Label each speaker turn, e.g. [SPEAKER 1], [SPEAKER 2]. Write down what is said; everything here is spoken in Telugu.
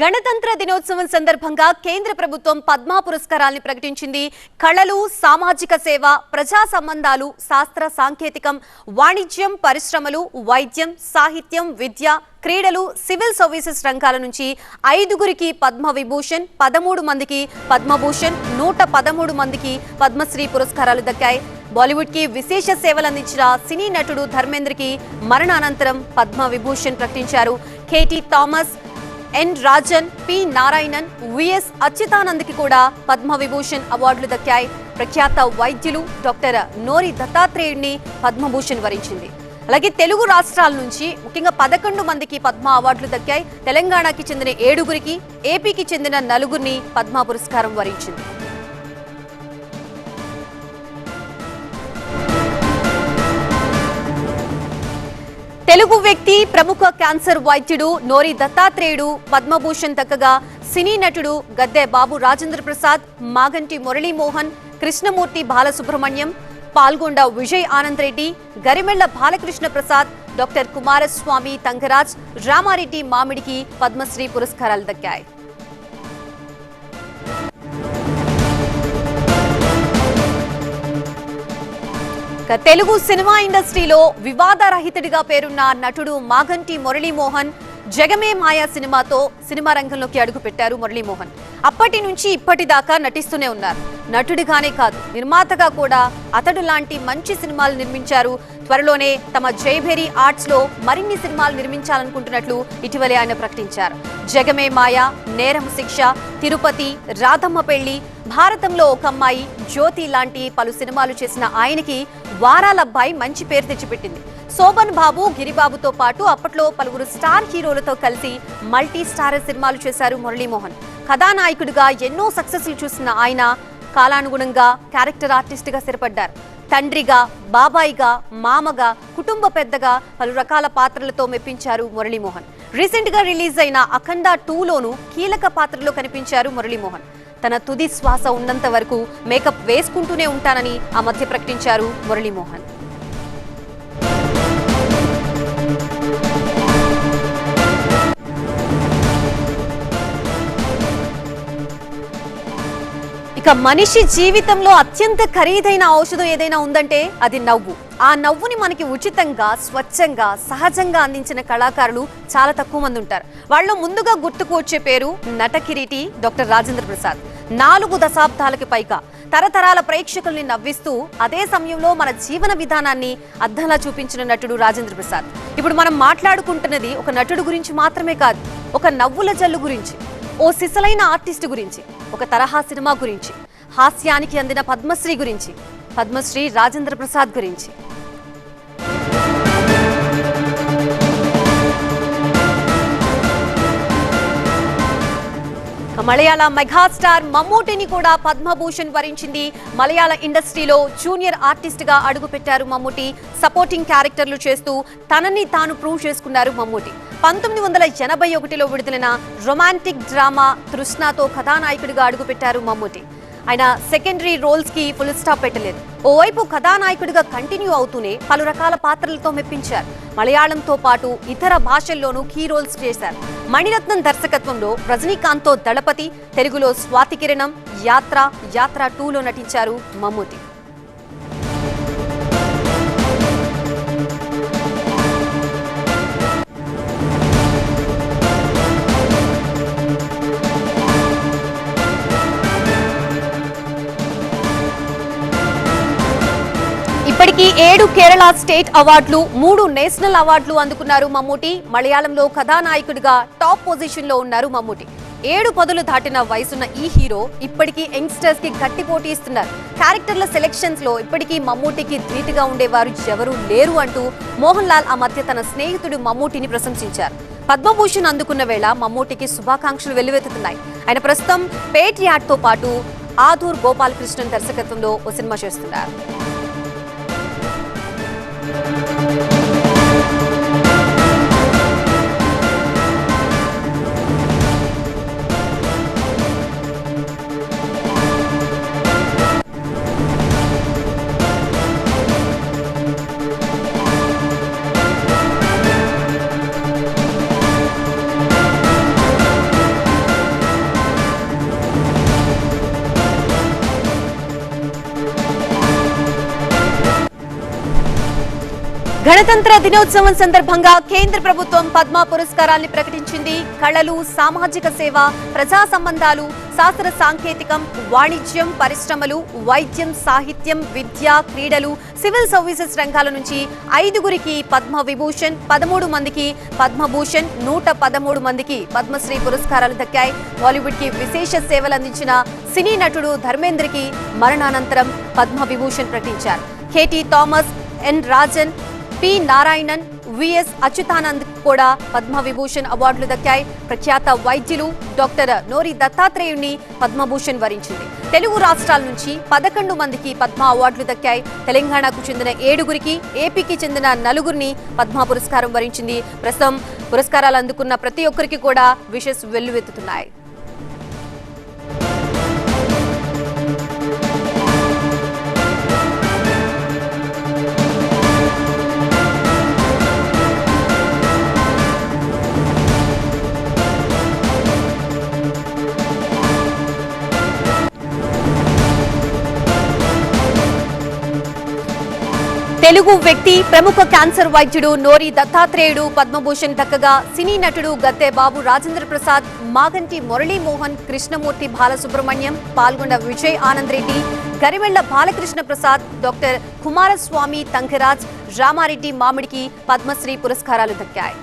[SPEAKER 1] గణతంత్ర దినోత్సవం సందర్భంగా కేంద్ర ప్రభుత్వం పద్మ పురస్కారాలను ప్రకటించింది. కళలు, సామాజిక సేవ, ప్రజా సంబంధాలు, శాస్త్ర సాంకేతికం, వాణిజ్యం, పరిశ్రమలు, వైద్యం, సాహిత్యం, విద్య, క్రీడలు, సివిల్ సర్వీసెస్ రంగాల నుంచి 5గురికి పద్మ విభూషణ్, 13 మందికి పద్మభూషణ్, 113 మందికి పద్మశ్రీ పురస్కారాలు దక్కాయి. బాలీవుడ్ కి విశేష సేవలు అందించిన సినీ నటుడు ధర్మేంద్రకి మరణానంతరం పద్మ విభూషణ్ ప్రకటించారు. కేటీ థామస్, ఎన్ రాజన్, పి నారాయణన్, విఎస్ అచ్యుతానంద్ కి కూడా పద్మ విభూషణ్ అవార్డులు దక్కాయి. ప్రఖ్యాత వైద్యులు డాక్టర్ నోరి దత్తాత్రేయుడిని పద్మభూషణ్ వరించింది. అలాగే తెలుగు రాష్ట్రాల నుంచి ముఖ్యంగా 11 మందికి పద్మ అవార్డులు దక్కాయి. తెలంగాణకి చెందిన 7గురికి, ఏపీకి చెందిన 4గురిని పద్మ పురస్కారం వరించింది. తెలుగు వ్యక్తి, ప్రముఖ క్యాన్సర్ వైద్యుడు నోరి దత్తాత్రేయుడు పద్మభూషణ్ దక్కగా సినీ నటుడు గద్దె బాబు రాజేంద్ర ప్రసాద్, మాగంటి మురళీమోహన్, కృష్ణమూర్తి బాలసుబ్రహ్మణ్యం, పాల్గొండ విజయ్ ఆనంద్ రెడ్డి, గరిమెళ్ల బాలకృష్ణ ప్రసాద్, డాక్టర్ కుమారస్వామి తంగరాజ్, రామారెడ్డి మామిడికి పద్మశ్రీ పురస్కారాలు దక్కాయి. తెలుగు సినిమా ఇండస్ట్రీలో వివాదరహితుడిగా పేరున్న నటుడు మాగంటి మురళీమోహన్ జగమే మాయా సినిమాతో సినిమా రంగంలోకి అడుగుపెట్టారు. మురళీమోహన్ అప్పటి నుంచి ఇప్పటిదాకా నటిస్తూనే ఉన్నారు. నటుడిగానే కాదు, నిర్మాతగా కూడా అతడు లాంటి మంచి సినిమాలు నిర్మించారు. త్వరలోనే తమ జైభేరి ఆర్ట్స్ లో మరిన్ని సినిమాలు నిర్మించాలనుకుంటున్నట్లు ఇటీవలే ఆయన ప్రకటించారు. జగమే మాయ, నేరం శిక్ష, తిరుపతి, రాధమ్మ పెళ్లి, భారతంలో ఒక అమ్మాయి, జ్యోతి లాంటి పలు సినిమాలు చేసిన ఆయనకి వారాలబ్బాయి మంచి పేరు తెచ్చిపెట్టింది. శోభన్ బాబు, గిరిబాబుతో పాటు అప్పట్లో పలువురు స్టార్ హీరోలతో కలిసి మల్టీ స్టార్ సినిమాలు చేశారు మురళీమోహన్. కథానాయకుడిగా ఎన్నో సక్సెస్లు చూసిన ఆయన కాలానుగుణంగా క్యారెక్టర్ ఆర్టిస్ట్ గా స్థిరపడ్డారు. తండ్రిగా, బాబాయిగా, మామగా, కుటుంబ పెద్దగా పలు రకాల పాత్రలతో మెప్పించారు మురళీమోహన్. రీసెంట్ గా రిలీజ్ అయిన అఖండ 2లోనూ కీలక పాత్రలో కనిపించారు మురళీమోహన్. తన తుది శ్వాస ఉన్నంత వరకు మేకప్ వేసుకుంటూనే ఉంటానని ఆ మధ్య ప్రకటించారు మురళీమోహన్. ఇక మనిషి జీవితంలో అత్యంత ఖరీదైన ఔషధం ఏదైనా ఉందంటే అది నవ్వు. ఆ నవ్వుని మనకి ఉచితంగా, స్వచ్ఛంగా, సహజంగా అందించిన కళాకారులు చాలా తక్కువ మంది ఉంటారు. వాళ్ళలో ముందుగా గుర్తుకు వచ్చే పేరు నటకిరీటి డాక్టర్ రాజేంద్ర ప్రసాద్. 4 దశాబ్దాలకి పైగా తరతరాల ప్రేక్షకుల్ని నవ్విస్తూ అదే సమయంలో మన జీవన విధానాన్ని అద్దంలా చూపించిన నటుడు రాజేంద్ర ప్రసాద్. ఇప్పుడు మనం మాట్లాడుకుంటున్నది ఒక నటుడు గురించి మాత్రమే కాదు, ఒక నవ్వుల జల్లు గురించి, ఓ సిసలైన ఆర్టిస్ట్ గురించి, ఒక తరహా సినిమా గురించి, హాస్యానికి అందిన పద్మశ్రీ గురించి, పద్మశ్రీ రాజేంద్ర ప్రసాద్ గురించి. మలయాళ మెగాస్టార్ మమ్మూటిని కూడా పద్మభూషణ్ వరించింది. మలయాళ ఇండస్ట్రీలో జూనియర్ ఆర్టిస్ట్ గా అడుగుపెట్టారు మమ్మూటి. సపోర్టింగ్ క్యారెక్టర్లు చేస్తూ తనని తాను ప్రూవ్ చేసుకున్నారు మమ్మూటి. 1981లో విడుదలైన రొమాంటిక్ డ్రామా తృష్ణతో కథానాయకుడిగా అడుగుపెట్టారు మమ్మూటి. ఆయన సెకండరీ రోల్స్ కి ఫుల్ స్టాప్ పెట్టలేదు. ఓవైపు కథానాయకుడిగా కంటిన్యూ అవుతూనే పలు రకాల పాత్రలతో మెప్పించారు. మలయాళంతో పాటు ఇతర భాషల్లోనూ కీ రోల్స్ చేశారు. మణిరత్నం దర్శకత్వంలో రజనీకాంత్తో దళపతి, తెలుగులో స్వాతి కిరణం, యాత్ర 2లో నటించారు మమ్మూటి. ఇప్పటికీ 7 కేరళ స్టేట్ అవార్డులు, 3 నేషనల్ అవార్డులు అందుకున్నారు మమ్మూటి. మలయాళంలో కథానాయకుడిగా టాప్ పొజిషన్ లో ఉన్నారు మమ్మూటి. 7 పదులు దాటిన వయసున్న ఈ హీరో ఇప్పటికీ యంగ్స్టర్స్ కి గట్టి పోటీ ఇస్తున్నారు. క్యారెక్టర్ల సెలెక్షన్స్ లో ఇప్పటికీ మమ్మూటికి ధీటుగా ఉండేవారు ఎవరూ లేరు అంటూ మోహన్ లాల్ ఆ మధ్య తన స్నేహితుడు మమ్మూటిని ప్రశంసించారు. పద్మభూషణ్ అందుకున్న వేళ మమ్మూటికి శుభాకాంక్షలు వెల్లువెత్తుతున్నాయి. ఆయన ప్రస్తుతం పేట్రియాట్ తో పాటు ఆధూర్ గోపాలకృష్ణన్ దర్శకత్వంలో ఓ సినిమా చేస్తున్నారు. గణతంత్ర దినోత్సవం సందర్భంగా కేంద్ర ప్రభుత్వం పద్మ పురస్కారాల్ని ప్రకటించింది. కళలు, సామాజిక సేవ, ప్రజా సంబంధాలు, శాస్త్ర సాంకేతికం, వాణిజ్యం, పరిశ్రమలు, వైద్యం, సాహిత్యం, విద్య, క్రీడలు, సివిల్ సర్వీసెస్ రంగాల నుంచి 5గురికి పద్మ విభూషణ్, 13 మందికి పద్మభూషణ్, 113 మందికి పద్మశ్రీ పురస్కారాలు దక్కాయి. బాలీవుడ్ కి విశేష సేవలు అందించిన సినీ నటుడు ధర్మేంద్రకి మరణానంతరం పద్మ విభూషణ్ ప్రకటించారు. కేటీ థామస్, ఎన్ రాజన్, పి నారాయణన్, విఎస్ అచ్యుతానంద్ కూడా పద్మ విభూషణ్ అవార్డులు దక్కాయి. ప్రఖ్యాత వైద్యులు డాక్టర్ నోరి దత్తాత్రేయుణ్ణి పద్మభూషణ్ వరించింది. తెలుగు రాష్ట్రాల నుంచి 11 మందికి పద్మ అవార్డులు దక్కాయి. తెలంగాణకు చెందిన 7గురికి, ఏపీకి చెందిన 4గురిని పద్మ పురస్కారం వరించింది. ప్రస్తుతం పురస్కారాలు అందుకున్న ప్రతి ఒక్కరికి కూడా విషెస్ వెల్లువెత్తుతున్నాయి. తెలుగు వ్యక్తి, ప్రముఖ క్యాన్సర్ వైద్యుడు నోరి దత్తాత్రేయుడు పద్మభూషణ్ దక్కగా సినీ నటుడు గద్దె బాబు రాజేంద్ర ప్రసాద్, మాగంటి మురళీమోహన్, కృష్ణమూర్తి బాలసుబ్రహ్మణ్యం, పాల్గొండ విజయ్ ఆనంద్ రెడ్డి, గరివెళ్ల బాలకృష్ణ ప్రసాద్, డాక్టర్ కుమారస్వామి తంకరాజ్, రామారెడ్డి మామిడికి పద్మశ్రీ పురస్కారాలు దక్కాయి.